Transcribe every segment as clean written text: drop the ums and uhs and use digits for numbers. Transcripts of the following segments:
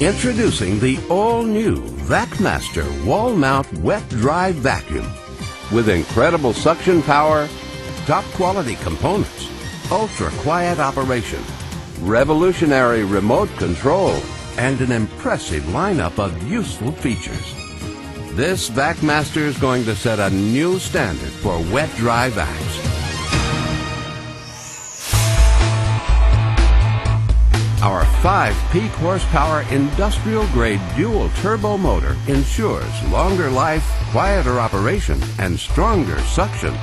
Introducing the all-new Vacmaster wall-mount wet-dry vacuum. With incredible suction power, top-quality components, ultra-quiet operation, revolutionary remote control, and an impressive lineup of useful features. This Vacmaster is going to set a new standard for wet-dry vacs. Our 5-peak horsepower industrial-grade dual turbo motor ensures longer life, quieter operation, and stronger suction.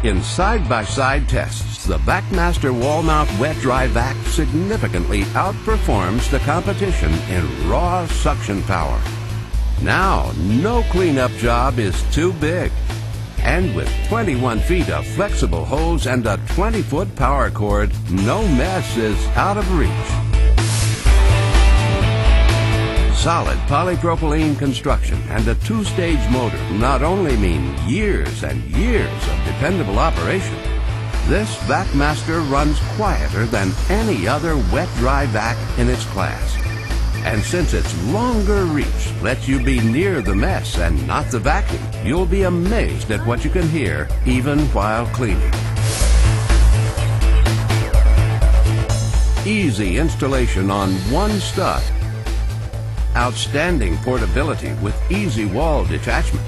In side-by-side tests, the Vacmaster wall-mount wet-dry vac significantly outperforms the competition in raw suction power. Now, no cleanup job is too big. And with 21 feet of flexible hose and a 20-foot power cord, no mess is out of reach. Solid polypropylene construction and a 2-stage motor not only mean years and years of dependable operation. This Vacmaster runs quieter than any other wet-dry vac in its class. And since its longer reach lets you be near the mess and not the vacuum, you'll be amazed at what you can hear even while cleaning. Easy installation on one stud. Outstanding portability with easy wall detachment.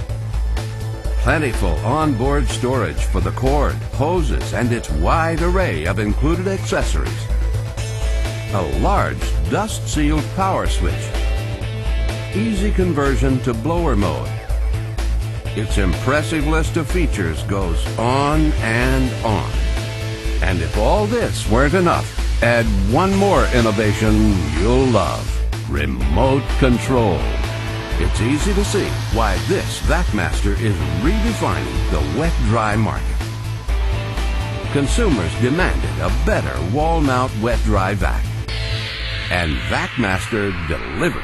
Plentiful onboard storage for the cord, hoses, and its wide array of included accessories. A large dust-sealed power switch. Easy conversion to blower mode. Its impressive list of features goes on and on. And if all this weren't enough, add one more innovation you'll love: remote control. It's easy to see why this Vacmaster is redefining the wet-dry market. Consumers demanded a better wall-mount wet-dry vac. And Vacmaster delivered.